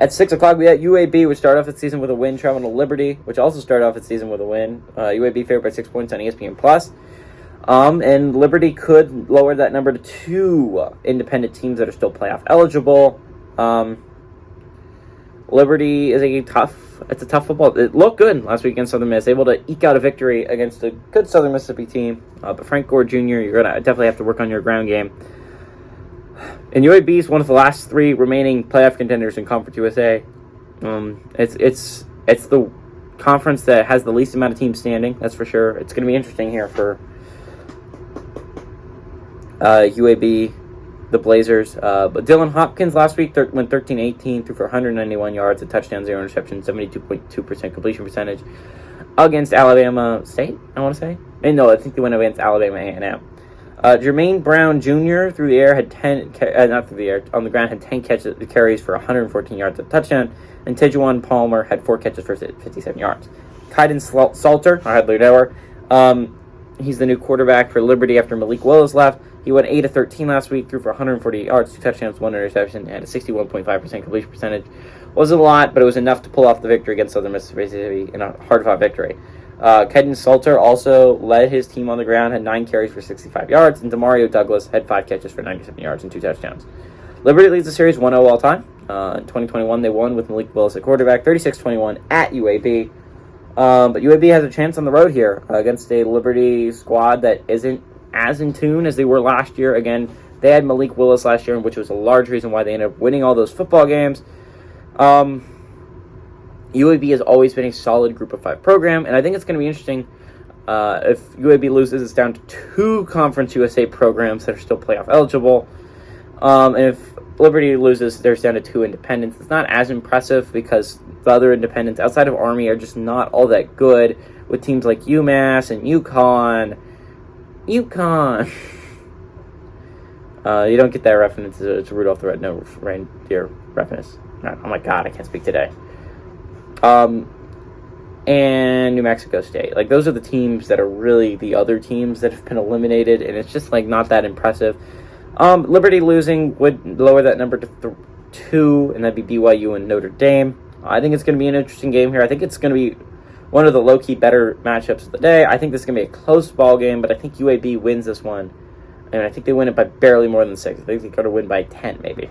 At 6 o'clock, we got UAB, which started off its season with a win, traveling to Liberty, which also started off its season with a win. UAB favored by 6 points on ESPN+. And Liberty could lower that number to 2 independent teams that are still playoff eligible. Liberty is a tough football. It looked good last week against Southern Miss, able to eke out a victory against a good Southern Mississippi team. But Frank Gore Jr., you're going to definitely have to work on your ground game. And UAB is one of the last 3 remaining playoff contenders in Conference USA. It's the conference that has the least amount of teams standing, that's for sure. It's going to be interesting here for UAB, the Blazers. But Dylan Hopkins last week went 13-18, threw for 191 yards, a touchdown, 0 interception, 72.2% completion percentage against Alabama State, I want to say. And no, I think they went against Alabama A&M. Jermaine Brown Jr. through the air had on the ground had 10 carries for 114 yards, a touchdown, and Tijuan Palmer had 4 catches for 57 yards. Kaiden Salter, I hardly know her. He's the new quarterback for Liberty after Malik Willis left. He went 8 of 13 last week, threw for 148 yards, 2 touchdowns, 1 interception, and a 61.5% completion percentage. Wasn't a lot, but it was enough to pull off the victory against Southern Mississippi in a hard-fought victory. Kaiden Salter also led his team on the ground, had 9 carries for 65 yards, and Demario Douglas had 5 catches for 97 yards and 2 touchdowns. Liberty leads the series 1-0 all time. In 2021, they won with Malik Willis at quarterback, 36-21 at UAB. But UAB has a chance on the road here against a Liberty squad that isn't as in tune as they were last year. Again, they had Malik Willis last year, which was a large reason why they ended up winning all those football games. UAB has always been a solid Group of 5 program, and I think it's going to be interesting if UAB loses. It's down to 2 Conference USA programs that are still playoff eligible. And if Liberty loses, there's down to 2 independents. It's not as impressive because the other independents outside of Army are just not all that good, with teams like UMass and UConn. You don't get that reference. It's Rudolph the Red-Nosed Reindeer reference. Oh my god, I can't speak today. And New Mexico State. Like, those are the teams that are really the other teams that have been eliminated, and it's just, like, not that impressive. Liberty losing would lower that number to 2, and that'd be BYU and Notre Dame. I think it's going to be an interesting game here. I think it's going to be one of the low-key better matchups of the day. I think this is going to be a close ball game, but I think UAB wins this one, and I think they win it by barely more than 6. I think they're going to win by 10, maybe.